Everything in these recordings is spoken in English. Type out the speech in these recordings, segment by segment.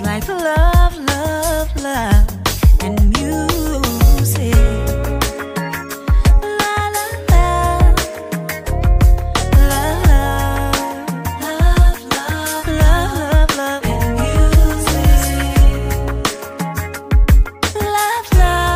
like love, love, love and music. La la la, love, love, love, love, love and music. Love, love.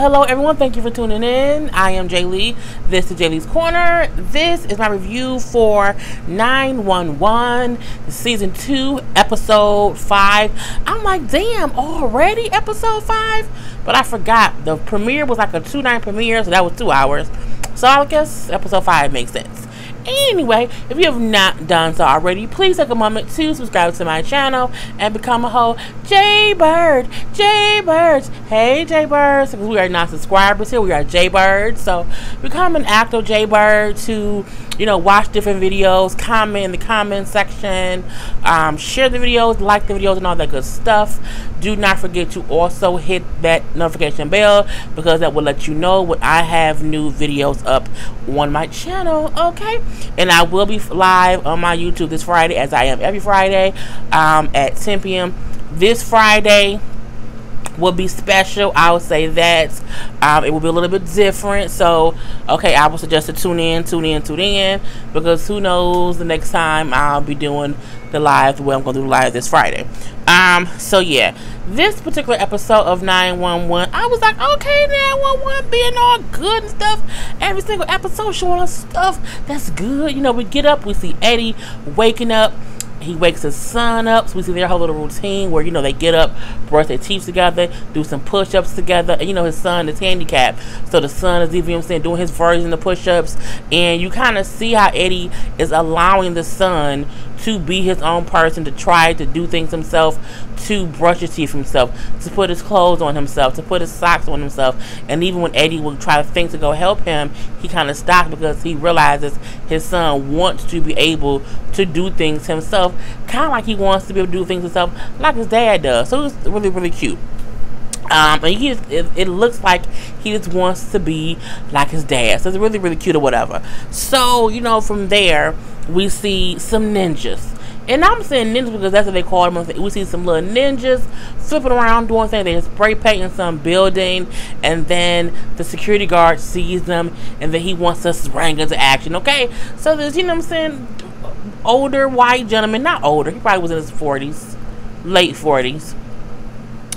Hello everyone, thank you for tuning in. I am Jay Lee. This is Jay Lee's Corner. This is my review for 911 season 2 episode 5. I'm like, damn, already episode 5? But I forgot the premiere was like a 2-night premiere, so that was 2 hours, so I guess episode 5 makes sense. Anyway, if you have not done so already, please take a moment to subscribe to my channel and become a whole Jaybird. Hey Jaybirds, because we are not subscribers here, we are Jaybirds. So become an active Jaybird to, you know, watch different videos, comment in the comment section, share the videos, like the videos and all that good stuff. Do not forget to also hit that notification bell, because that will let you know when I have new videos up on my channel, okay? And I will be live on my YouTube this Friday, as I am every Friday, at 10 p.m. This Friday will be special. I would say that it will be a little bit different. So, okay, I would suggest to tune in, because who knows, the next time I'll be doing the live the way I'm going to do live this Friday. So yeah, this particular episode of 911, I was like, okay, 911 being all good and stuff. Every single episode showing us stuff that's good. You know, we get up, we see Eddie waking up. He wakes his son up, so we see their whole little routine where, you know, they get up, brush their teeth together, do some push-ups together, and, you know, his son is handicapped, so the son is, even doing his version of push-ups, and you kind of see how Eddie is allowing the son to be his own person, to try to do things himself, to brush his teeth himself, to put his clothes on himself, to put his socks on himself. And even when Eddie will try to think to go help him, he kind of stops, because he realizes his son wants to be able to do things himself, kind of like he wants to be able to do things himself like his dad does. So it's really, really cute. And it looks like he just wants to be like his dad. So it's really, really cute or whatever. So, you know, from there, we see some ninjas. And I'm saying ninjas because that's what they call them. We see some little ninjas flipping around doing things. They're spray painting some building. And then the security guard sees them. And then he wants us to spring into action. Okay? So there's, you know what I'm saying, older white gentleman. Not older. He probably was in his 40s. Late 40s.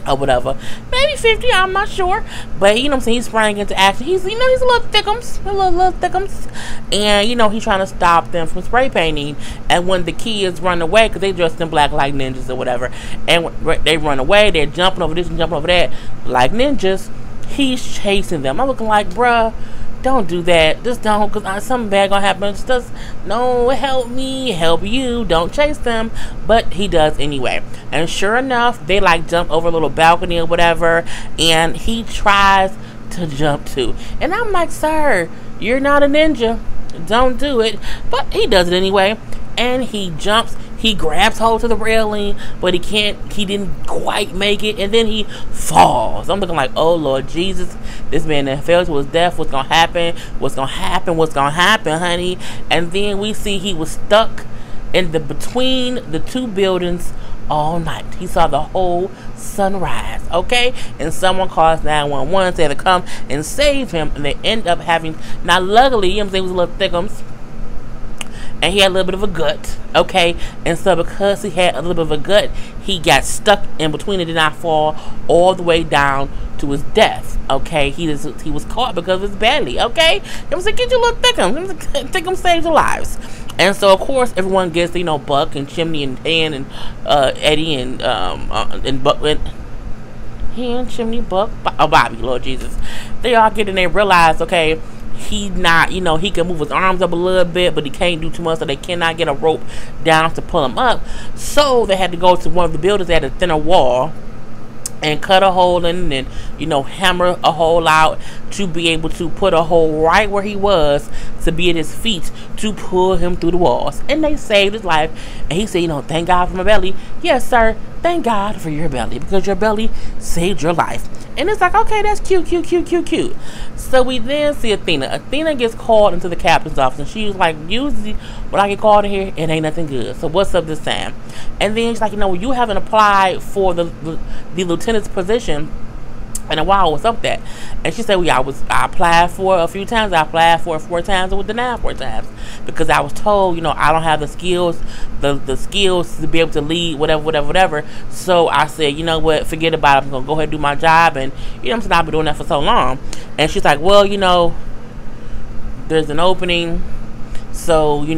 Or whatever, maybe 50, I'm not sure, but you know what I'm saying, he's sprang into action. He's, you know, he's a little thickums, and you know, he's trying to stop them from spray painting. And when the kids run away, because they dressed in black like ninjas or whatever, and they run away, they're jumping over this and jumping over that like ninjas, he's chasing them. I'm looking like, bruh, don't do that. Just don't, because something bad gonna happen. Just no, help me, help you. Don't chase them. But he does anyway. And sure enough, they like jump over a little balcony or whatever, and he tries to jump too. And I'm like, sir, you're not a ninja. Don't do it. But he does it anyway, and he jumps. He grabs hold to the railing, but he didn't quite make it, and then he falls. I'm looking like, oh Lord Jesus, this man that fell to his death. What's gonna happen? What's gonna happen, honey? And then we see he was stuck in between the two buildings all night. He saw the whole sunrise, okay? And someone calls 911, said to come and save him, and they end up having, now luckily, you know what I'm saying, he was a little thickums, and he had a little bit of a gut, okay? And so because he had a little bit of a gut, he got stuck in between and did not fall all the way down to his death, okay? He was caught because of his belly, okay? I'm saying, get your little thickums. Thickums saves your lives. And so, of course, everyone gets, you know, Buck and Chimney and Dan and Eddie and Buck and Chimney, Buck, Bobby, Lord Jesus. They all get and they realize, okay, he not, you know, he can move his arms up a little bit, but he can't do too much, so they cannot get a rope down to pull him up. So they had to go to one of the buildings that had a thinner wall and cut a hole in and, you know, hammer a hole out to be able to put a hole right where he was to be at his feet to pull him through the walls. And they saved his life. And he said, you know, thank God for my belly. Yes, sir. thank God for your belly, because your belly saved your life. And it's like, okay, that's cute, cute, cute, cute, cute. So we then see Athena. Athena gets called into the captain's office, and she's like, usually when I get called in here, it ain't nothing good. So what's up this time? And then she's like, you haven't applied for the lieutenant's position in a while. What's up that? And she said, well, I applied for a few times. I applied for it 4 times and was denied 4 times because I was told, I don't have the skills, the skills to be able to lead, whatever. So I said, you know what, forget about it. I'm gonna go ahead and do my job, and I'm saying, I've been doing that for so long. And she's like, well, there's an opening. So, do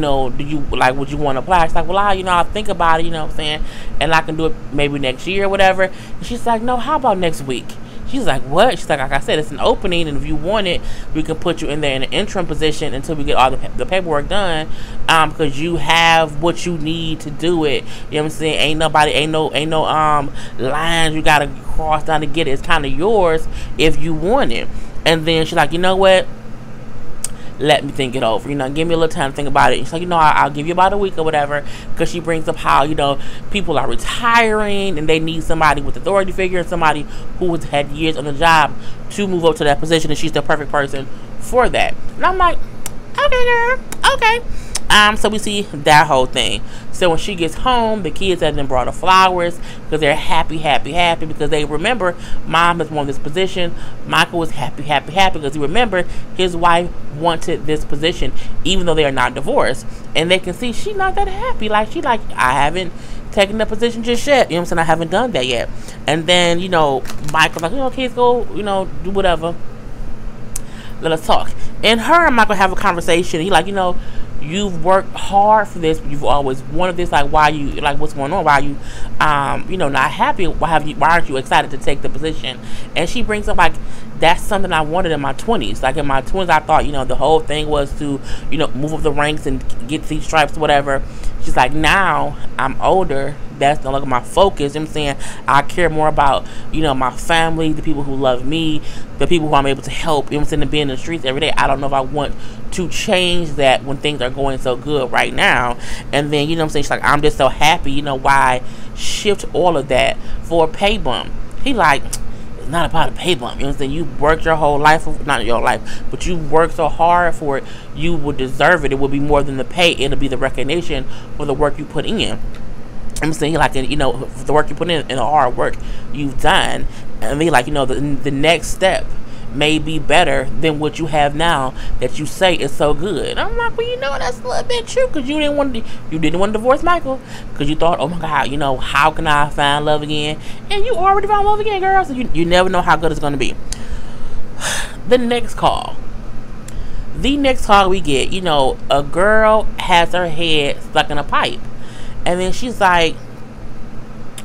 you would you want to apply? She's like, well, I'll think about it, what I'm saying, and I can do it maybe next year or whatever. And she's like, no, how about next week? She's like, what? She's like I said, it's an opening, and if you want it, we can put you in there in an interim position until we get all the paperwork done, because you have what you need to do it. You know what I'm saying? Ain't no lines you gotta cross down to get it. It's kind of yours if you want it. And then she's like, you know what? Let me think it over. Give me a little time to think about it. She's like, I'll give you about a week or whatever, because she brings up how, people are retiring and they need somebody with authority figure, and somebody who has had years on the job to move up to that position, and she's the perfect person for that. And I'm like, okay, girl, okay. So we see that whole thing. So when she gets home, the kids have been brought her flowers because they're happy because they remember mom has won this position. Michael was happy because he remembered his wife wanted this position, even though they are not divorced. And they can see she's not that happy. I haven't taken the position just yet. You know what I'm saying? I haven't done that yet. And then, Michael's like, kids go, do whatever. Let us talk. And her and Michael have a conversation. He like, you've worked hard for this. You've always wanted this. Like, why you, what's going on? Why you, not happy? Why aren't you excited to take the position? And she brings up, that's something I wanted in my 20s. Like, in my 20s, I thought, the whole thing was to, move up the ranks and get these stripes, whatever. She's like, now I'm older. That's no longer my focus. You know what I'm saying? I care more about, my family, the people who love me, the people who I'm able to help, you know what I'm saying, to be in the streets every day. I don't know if I want to change that when things are going so good right now. And then, what I'm saying, she's like, I'm just so happy, why shift all of that for a pay bump? He like, it's not about a pay bump. You know what I'm saying? You worked your whole life, not your life, but you worked so hard for it, you would deserve it. It would be more than the pay. It'll be the recognition for the work you put in. I'm saying, the work you put in and the hard work you've done. And they the next step may be better than what you have now that you say is so good. I'm like, well, that's a little bit true, because you didn't want to divorce Michael, because you thought, oh my God, how can I find love again? And you already found love again, girl. So you never know how good it's going to be. The next call we get, a girl has her head stuck in a pipe. And then she's like,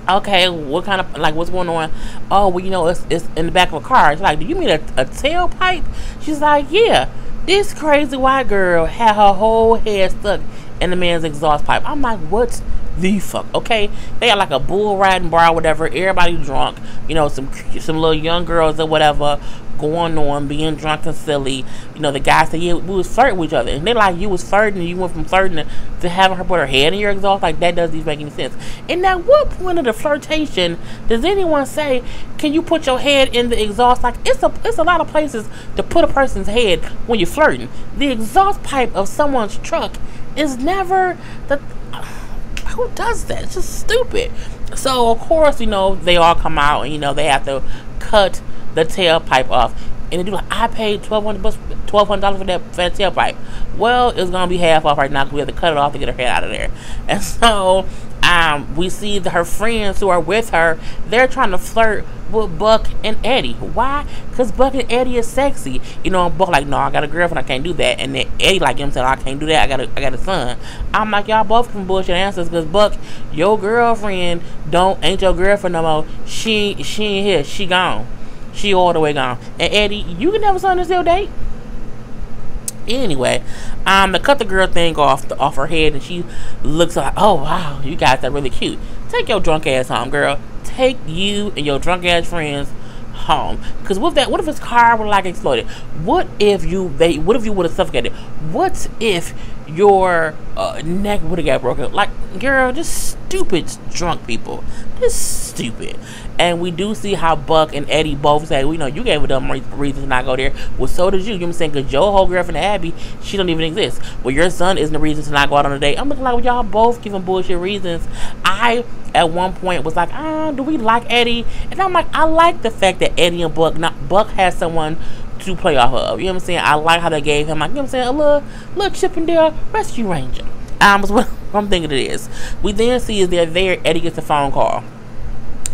okay, what kind of, what's going on? Oh, well, it's in the back of a car. She's like, do you mean a tailpipe? She's like, yeah. This crazy white girl had her whole head stuck in the man's exhaust pipe. I'm like, what the fuck? Okay, they got like a bull riding bar or whatever. Everybody drunk. Some little young girls or whatever going on, being drunk and silly. The guy said, yeah, we was flirting with each other. And they like, you was flirting, and you went from flirting to having her put her head in your exhaust. Like, that doesn't even make any sense. And at what point of the flirtation does anyone say, can you put your head in the exhaust? Like, it's a lot of places to put a person's head when you're flirting. The exhaust pipe of someone's truck is never the... Who does that? It's just stupid. So, of course, they all come out and, they have to cut the tailpipe off. And they do like, I paid $1,200 for that tailpipe. Well, it's going to be half off right now because we have to cut it off to get her head out of there. And so, we see her friends who are with her, they're trying to flirt with Buck and Eddie. Why? Because Buck and Eddie is sexy. Buck like, no, I got a girlfriend, I can't do that. And then Eddie like, I'm saying, I can't do that, I got a son. I'm like, y'all both some bullshit answers, because Buck, your girlfriend ain't your girlfriend no more. She ain't here, she gone. She all the way gone. And Eddie, you can have a son and still date. Anyway, they cut the girl thing off her head, and she looks like, oh wow, you guys are really cute. Take your drunk ass home, girl. Take you and your drunk ass friends home. Because what if his car would exploded? What if you would have suffocated? What if your neck would have got broken. Like, girl, just stupid drunk people. Just stupid. And we do see how Buck and Eddie both say, well, you know, you gave a dumb reason to not go there. Well, so did you. You know what I'm saying? Because your whole girlfriend, Abby, she don't even exist. Well, your son isn't the reason to not go out on a date. I'm looking like, well, y'all both giving bullshit reasons. I, at one point, was like, do we like Eddie? And I'm like, I like the fact that Eddie and Buck has someone to play off of. You know what I'm saying? I like how they gave him, like, you know what I'm saying, a little Chippendale Rescue Ranger. That's what I'm thinking it is. We then see is they're there, Eddie gets a phone call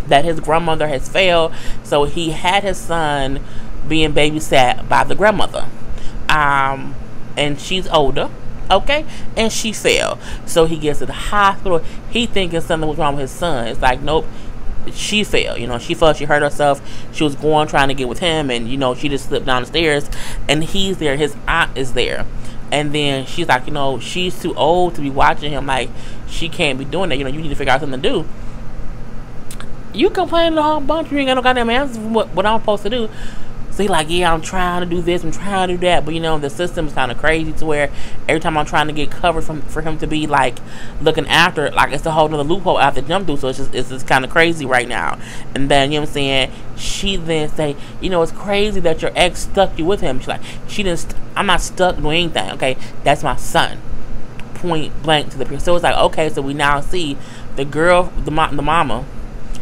that his grandmother has failed, so he had his son being babysat by the grandmother. And she's older, okay? And she failed. So he gets to the hospital. He thinking something was wrong with his son. It's like, nope, she failed. You know, she felt she hurt herself. She was trying to get with him, and, you know, she just slipped down the stairs, and he's there. His aunt is there. And then she's like, you know, she's too old to be watching him. Like, she can't be doing that. You know, you need to figure out something to do. You complaining a whole bunch. You ain't got no goddamn answers for what I'm supposed to do. So he's like, yeah, I'm trying to do this, I'm trying to do that. But, you know, the system is kind of crazy to where every time I'm trying to get covered for him to be, like, looking after, like, it's a whole other loophole I have to jump through. So it's just kind of crazy right now. And then, you know what I'm saying, she then say, you know, it's crazy that your ex stuck you with him. She's like, I'm not stuck doing anything, okay? That's my son. Point blank to the person. So it's like, okay, so we now see the girl, the mama.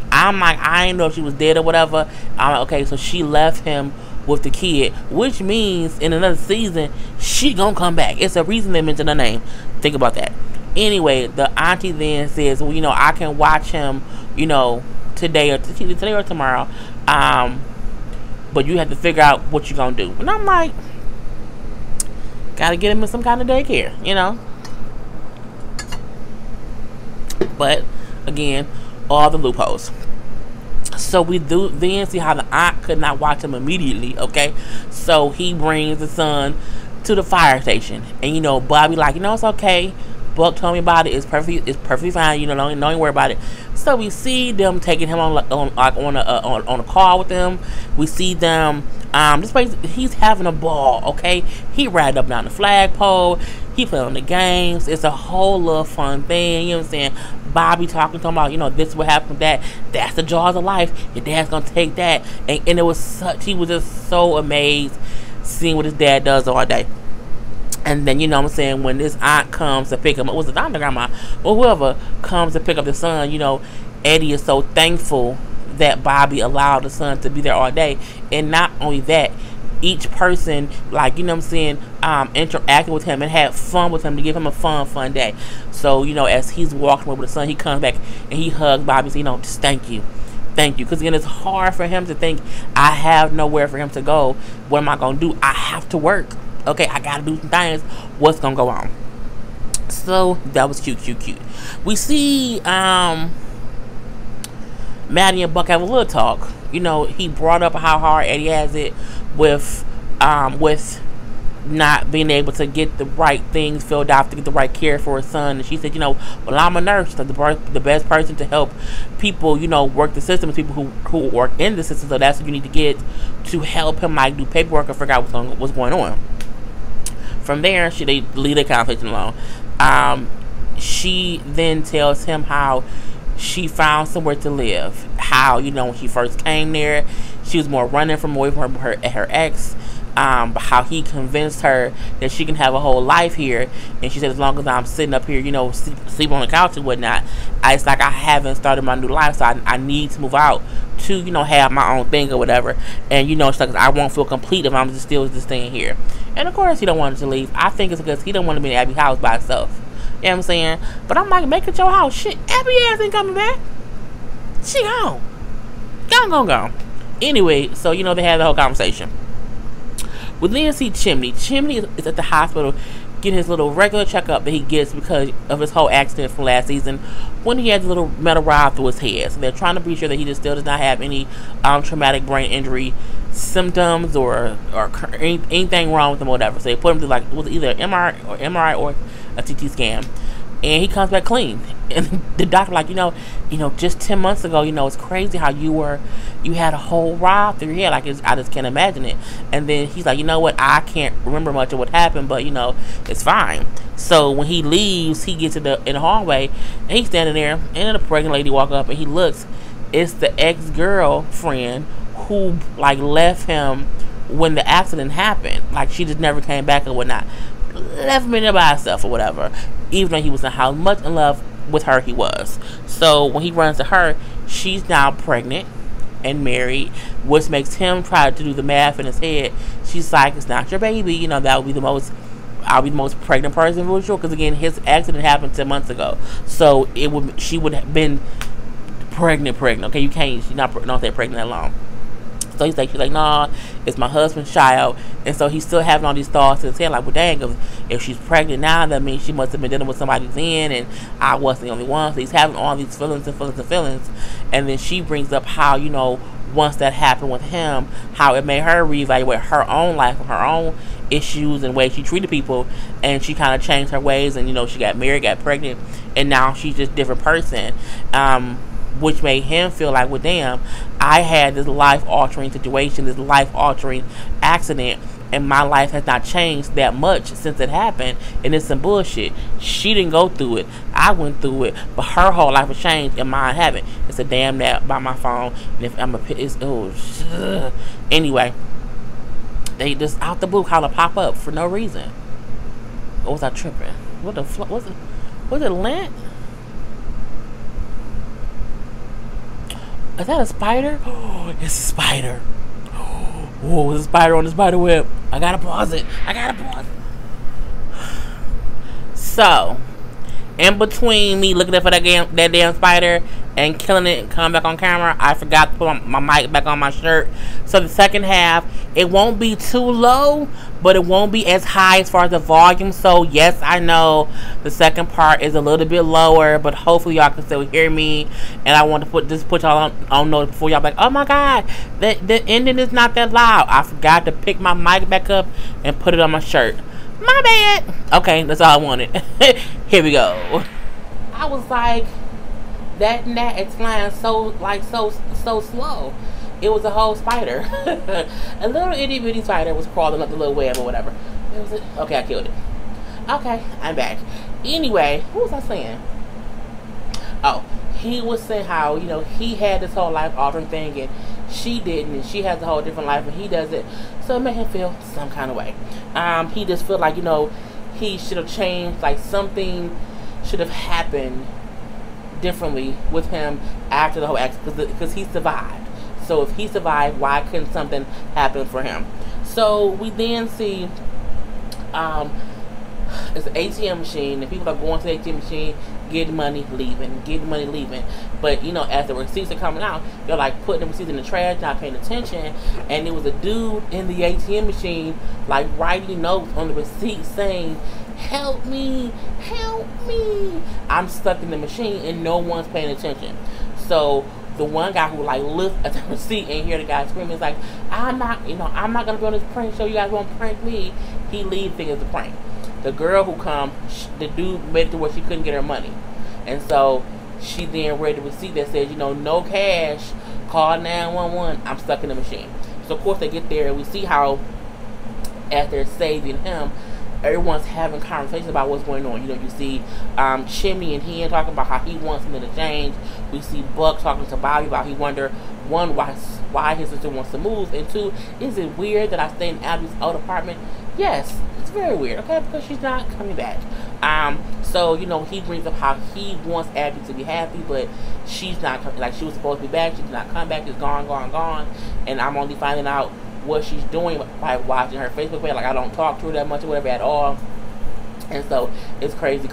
I'm like, I didn't know if she was dead or whatever. I'm like, okay, so she left him with the kid, which means in another season, she gonna come back. It's a reason they mention her name. Think about that. Anyway, the auntie then says, well, you know, I can watch him, you know, today or tomorrow. But you have to figure out what you're gonna do. And I'm like, gotta get him in some kind of daycare, you know. But again, all the loopholes. So we do then see how the aunt could not watch him immediately, okay? So he brings the son to the fire station. And, you know, Bobby like, you know, it's okay. Buck told me about it. It's perfectly fine. You know, don't even worry about it. So we see them taking him on a call with them. We see them, this place, he's having a ball, okay? He riding up down the flagpole. He playing on the games. It's a whole little fun thing. You know what I'm saying? Bobby talking to him about, you know, this is what happened with that. That's the jaws of life. Your dad's gonna take that. And it was he was just so amazed seeing what his dad does all day. And then, you know what I'm saying, when this aunt comes to pick him up, was it aunt or grandma? Or whoever comes to pick up the son, you know, Eddie is so thankful that Bobby allowed the son to be there all day. And not only that, each person, like, you know what I'm saying, interacted with him and had fun with him to give him a fun day. So, you know, as he's walking over the son, he comes back and he hugs Bobby and says, you know, just thank you. Because, again, it's hard for him to think, I have nowhere for him to go. What am I going to do? I have to work. Okay, I got to do some things. What's going to go on? So, that was cute. We see Maddie and Buck have a little talk. You know, he brought up how hard Eddie has it with not being able to get the right things filled out to get the right care for his son. And she said, you know, well, I'm a nurse. So the best person to help people, you know, work the system is people who work in the system. So that's what you need to get to help him, like, do paperwork and figure out what's going on. From there, they leave the conversation alone. She then tells him how she found somewhere to live. How, you know, when she first came there, she was more running from away from her ex. But how he convinced her that she can have a whole life here. And she said, as long as I'm sitting up here, you know, sleep on the couch and whatnot, it's like I haven't started my new life. So I need to move out to, you know, have my own thing or whatever. And, you know, it's like I won't feel complete if I'm just staying here. And, of course, he don't want her to leave. I think it's because he don't want to be in Abby's house by himself. You know what I'm saying? But I'm like, make it your house. Shit, Abby ass ain't coming back. She gone. Gone. Anyway, so, you know, they had the whole conversation. We then see Chimney. Chimney is at the hospital getting his little regular checkup that he gets because of his whole accident from last season when he had the little metal rod through his head. So they're trying to be sure that he still does not have any traumatic brain injury symptoms or anything wrong with him or whatever. So they put him through, like, it was either MRI or a CT scan. and he comes back clean. And the doctor like, just 10 months ago, it's crazy how you had a whole ride through your head. Like, I just can't imagine it. And then he's like, you know what, I can't remember much of what happened, but it's fine. So when he leaves, he gets in the hallway, and he's standing there, and then a pregnant lady walk up, and he looks. It's the ex-girlfriend who like left him when the accident happened. Like, she just never came back or whatnot. Left him in there by himself or whatever. Even though he was in how much in love with her he was. So when he runs to her, she's now pregnant and married, which makes him try to do the math in his head. She's like, it's not your baby. That would be the most. I'll be the most pregnant person for sure. Because again, his accident happened 10 months ago. So she would have been pregnant. Okay, you can't. She's not stay pregnant that long. So she's like, nah, it's my husband's child. And so he's still having all these thoughts in his head, like, well, dang, if she's pregnant now, that means she must have been dealing with somebody then, and I wasn't the only one. So he's having all these feelings. And then she brings up how, once that happened with him, how it made her reevaluate her own life and her own issues and ways she treated people. And she kind of changed her ways, and, she got married, got pregnant, and now she's just a different person. Which made him feel like, well, damn, I had this life-altering situation, this life-altering accident, and my life has not changed that much since it happened, and it's some bullshit. She didn't go through it. I went through it, but her whole life has changed, and mine haven't. It's a damn nap by my phone, and if I'm anyway, they just out the blue kind of pop up for no reason. Or was I tripping? What the fuck was it? Was it lint? Is that a spider? Oh, it's a spider. Oh, there's a spider on the spider web. I gotta pause it. So, in between me looking up for that damn spider and killing it and coming back on camera, I forgot to put my mic back on my shirt. So the second half, it won't be too low, but it won't be as high as far as the volume. So yes, I know the second part is a little bit lower, but hopefully y'all can still hear me. And I want to put y'all on note before y'all like, oh my god, the ending is not that loud. I forgot to pick my mic back up and put it on my shirt. My bad. Okay, that's all I wanted. Here we go. I was like, that gnat is flying so slow. It was a whole spider. A little itty bitty spider was crawling up the little web or whatever. Okay, I killed it. Okay, I'm back. Anyway, what was I saying? Oh, he was saying how, he had this whole life altering thing and she didn't, and she has a whole different life and he does it. So it made him feel some kind of way. He just felt like, he should have changed, like something should have happened differently with him after the whole accident, because he survived. So if he survived, why couldn't something happen for him? So we then see it's an ATM machine, and people are going to the ATM machine, getting money, leaving. But as the receipts are coming out, they're like putting the receipts in the trash, not paying attention. And there was a dude in the ATM machine like writing notes on the receipt saying, help me, I'm stuck in the machine, and no one's paying attention. So the one guy who like looked at the receipt and hear the guy screaming, is like, I'm not gonna be on this prank show, you guys won't prank me. He leaves things as a prank. The girl who come, the dude made it to where she couldn't get her money, and so she then read the receipt that says, no cash, call 911, I'm stuck in the machine. So of course they get there, and we see how as they're saving him, everyone's having conversations about what's going on. You see Chimney and he talking about how he wants something to change. We see Buck talking to Bobby about he wonder, one, why his sister wants to move, and two, is it weird that I stay in Abby's old apartment? Yes, it's very weird, okay, because she's not coming back. So he brings up how he wants Abby to be happy, but she's not coming. Like, she was supposed to be back, she did not come back, she's gone, and I'm only finding out what she's doing by watching her Facebook page. Like, I don't talk to her that much or whatever at all. And so it's crazy.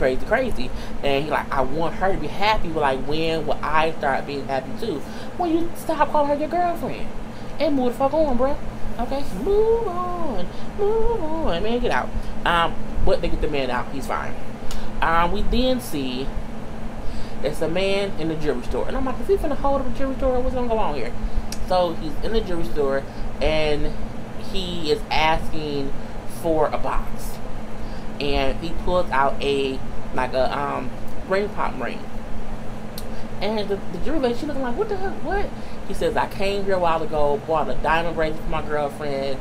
And he like, I want her to be happy, but like, when will I start being happy too? When you stop calling her your girlfriend and move the fuck on, bro. Okay, move on, man, get out. But they get the man out, he's fine. We then see it's a man in the jewelry store, and I'm like, is he finna hold up a jewelry store? What's gonna go on here? So he's in the jewelry store, and he is asking for a box, and he pulls out a like a ring pop ring. And the jewelry lady, she looking like, what the heck, what? He says, I came here a while ago, bought a diamond bracelet for my girlfriend.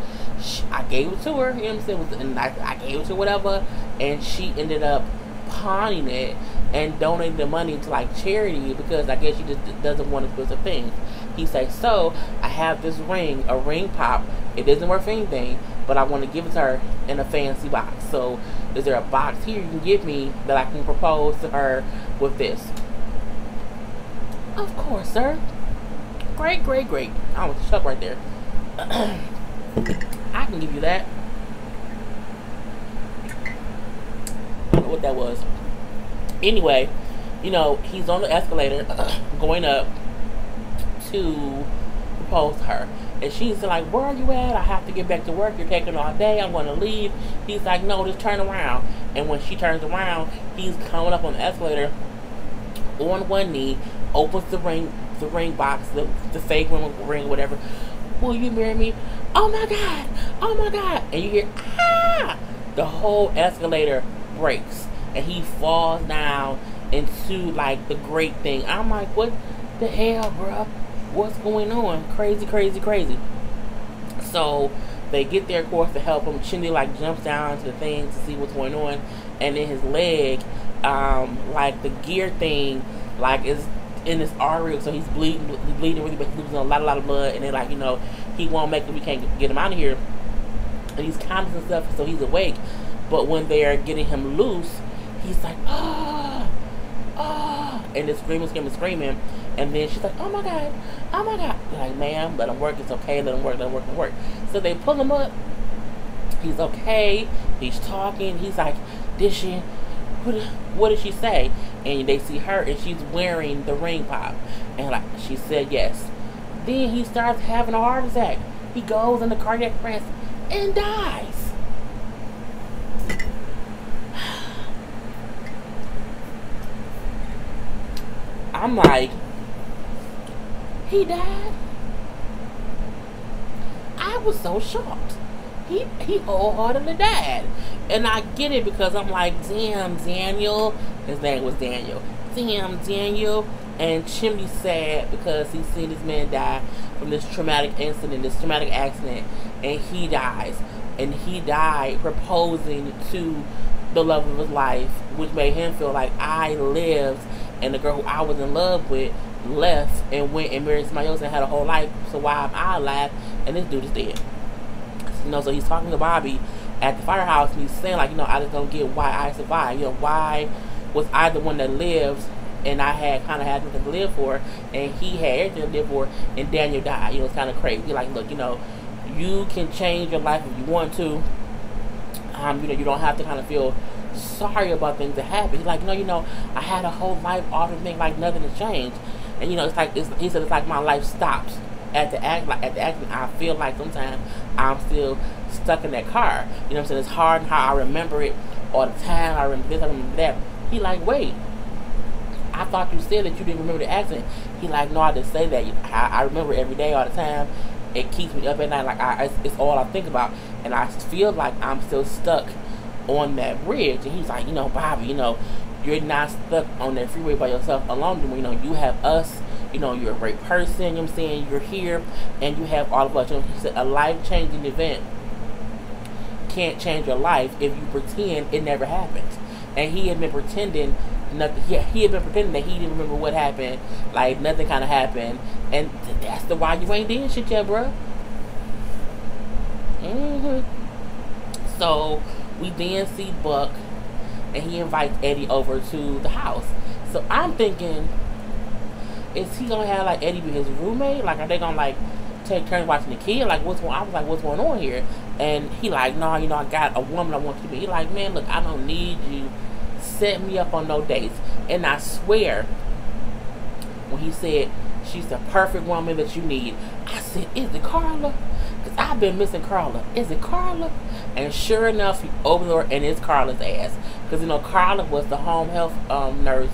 I gave it to her, you know what I'm saying? And I gave it to her, whatever. And she ended up pawning it and donating the money to like charity because I guess she just doesn't want expensive things. He says, so I have this ring, a ring pop. It isn't worth anything, but I want to give it to her in a fancy box. So is there a box here you can give me that I can propose to her with this? Of course, sir. Great, great, great. I was stuck right there. I can give you that. I don't know what that was. Anyway, you know, he's on the escalator going up to propose to her. And she's like, where are you at? I have to get back to work. You're taking all day. I'm going to leave. He's like, no, just turn around. And when she turns around, he's coming up on the escalator on one knee, opens the ring box, the fake ring, whatever. Will you marry me? Oh my God! Oh my God! And you hear, ah! The whole escalator breaks, and he falls down into like the great thing. I'm like, what the hell, bro? What's going on? Crazy, crazy, crazy. So they get there, of course, to help him. Chimney like jumps down to the thing to see what's going on, and then his leg, like the gear thing, like is in this artery, so he's bleeding really bad, losing a lot of blood, and then like, you know, he won't make it, we can't get him out of here, and he's conscious and stuff, so he's awake, but when they're getting him loose, he's like, and they're screaming, and then she's like, oh my God, they're like, ma'am, let him work, it's okay, let him work, so they pull him up, he's okay, he's talking, he's like, did she, what did she say? And they see her, and she's wearing the ring pop, and like she said yes. Then he starts having a heart attack. He goes into cardiac arrest and dies. I'm like, he died? I was so shocked. He wholeheartedly died. And I get it because I'm like, damn, Daniel. His name was Daniel. Damn, Daniel. And Chimney's sad because he's seen this man die from this traumatic incident, this traumatic accident. And he dies. And he died proposing to the love of his life, which made him feel like I lived and the girl who I was in love with left and went and married somebody else and had a whole life. So why am I alive and this dude is dead? You know, so he's talking to Bobby at the firehouse, and he's saying, like, you know, I just don't get why I survived. You know, why was I the one that lived, and I had kind of had nothing to live for, and he had everything to live for, and Daniel died. You know, it's kind of crazy. He's like, look, you know, you can change your life if you want to. You know, you don't have to kind of feel sorry about things that happen. He's like, no, you know, I had a whole life everything, like nothing has changed. And, you know, it's like, he said, it's like my life stops at the accident. I feel like sometimes I'm still stuck in that car. You know what I'm saying? It's hard how I remember it all the time. I remember this, I remember that. He like, wait, I thought you said that you didn't remember the accident. He like, no, I didn't say that. I remember it every day, all the time. It keeps me up at night. Like, it's all I think about. And I feel like I'm still stuck on that bridge. And he's like, you know, Bobby, you know, you're not stuck on that freeway by yourself alone. You know, you have us. You know, you're a great person, you know what I'm saying? You're here, and you have all of us. You know, he said a life-changing event can't change your life if you pretend it never happened. And he had been pretending nothing. Yeah, he had been pretending that he didn't remember what happened, like nothing kind of happened. And that's the why you ain't did shit yet, bro. So we then see Buck, and he invites Eddie over to the house. So I'm thinking, is he gonna have like Eddie be his roommate? Like, are they gonna like take turns watching the kid? Like, what's going? I was like, what's going on here? And he like, no, you know, I got a woman I want you to be. He like, man, look, I don't need you. Set me up on no dates. And I swear, when he said she's the perfect woman that you need, I said, is it Karla? Because I've been missing Karla. Is it Karla? And sure enough, he opened the door and it's Karla's ass. Because, you know, Karla was the home health nurse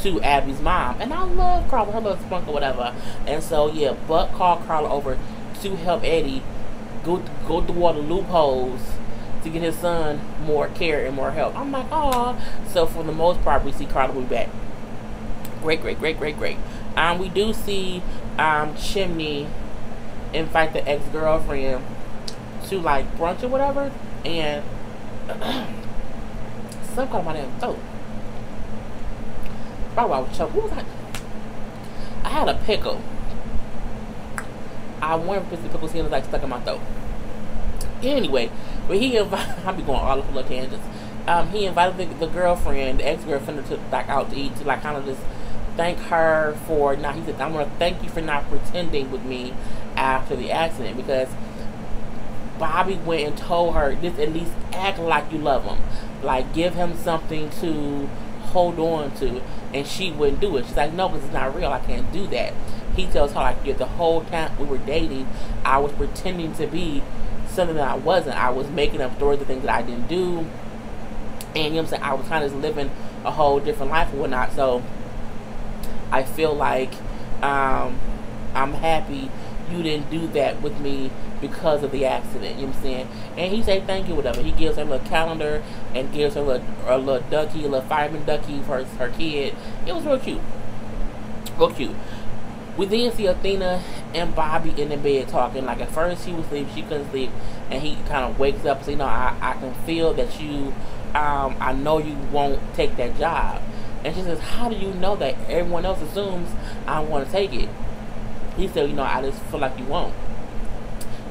to Abby's mom, and I love Karla, her little spunk or whatever. And so yeah, Buck called Karla over to help Eddie go through all the loopholes to get his son more care and more help. I'm like, oh. So for the most part, we see Karla will be back. Great. We do see Chimney invite the ex-girlfriend to like brunch or whatever, and some called my damn throat. Probably I was choking. What was I had a pickle. I wonder if the pickle skin was like stuck in my throat. Anyway, but he invited, I'll be going all over little tangents. He invited the girlfriend, the ex-girlfriend, to like out to eat, to like kind of just thank her for not. He said, "I'm gonna thank you for not pretending with me after the accident, because Bobby went and told her, just at least act like you love him, like give him something to hold on to," and she wouldn't do it. She's like, "No, because it's not real. I can't do that." He tells her like, "Yeah, the whole time we were dating, I was pretending to be something that I wasn't. I was making up stories of things that I didn't do, and you know what I'm saying, I was kind of just living a whole different life and whatnot. So I feel like I'm happy you didn't do that with me because of the accident," you know what I'm saying? And he said thank you, whatever. He gives her a little calendar and gives her a little ducky, a little fireman ducky for her kid. It was real cute. Real cute. We then see Athena and Bobby in the bed talking. Like at first he was asleep, she couldn't sleep, and he kind of wakes up and says, "You know, I can feel that you, I know you won't take that job." And she says, "How do you know that? Everyone else assumes I want to take it." He said, "You know, I just feel like you won't."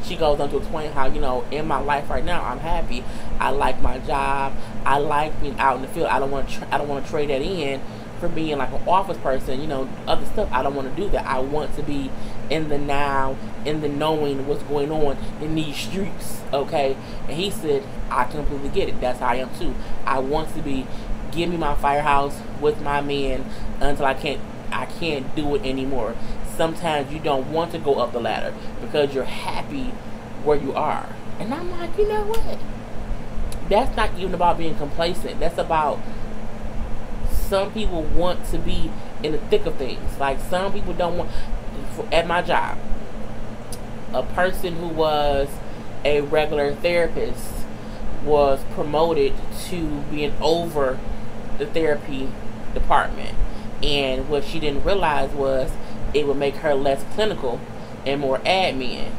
She goes on to explain how, you know, in my life right now, I'm happy. I like my job. I like being out in the field. I don't want to trade that in for being like an office person, you know, other stuff. I don't want to do that. I want to be in the now, in the knowing what's going on in these streets, okay? And he said, "I completely get it. That's how I am too. I want to be, give me my firehouse with my men until I can't do it anymore." Sometimes you don't want to go up the ladder because you're happy where you are. And I'm like, you know what? That's not even about being complacent. That's about, some people want to be in the thick of things. Like some people don't want, at my job, a person who was a regular therapist was promoted to being over the therapy department. And what she didn't realize was it would make her less clinical and more admin.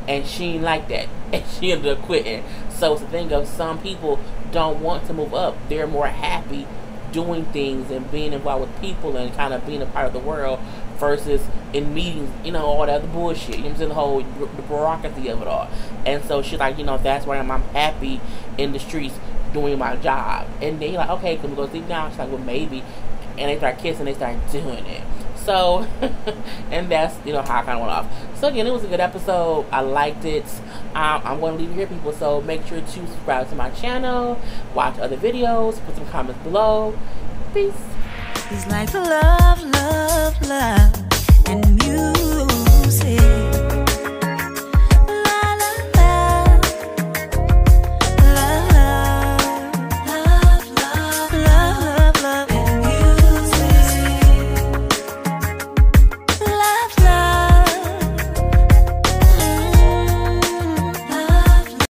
And she didn't like that. And she ended up quitting. So it's the thing of, some people don't want to move up. They're more happy doing things and being involved with people and kind of being a part of the world versus in meetings, you know, all that other bullshit. You know what I'm saying? The whole the bureaucracy of it all. And so she's like, you know, that's why I'm happy in the streets doing my job. And then you're like, okay, can we go sleep now? She's like, well, maybe. And they start kissing, they start doing it. So, and that's, you know, how I kind of went off. So again, it was a good episode. I liked it. I'm going to leave it here, people. So make sure to subscribe to my channel, watch other videos, put some comments below. Peace. It's like love, and music.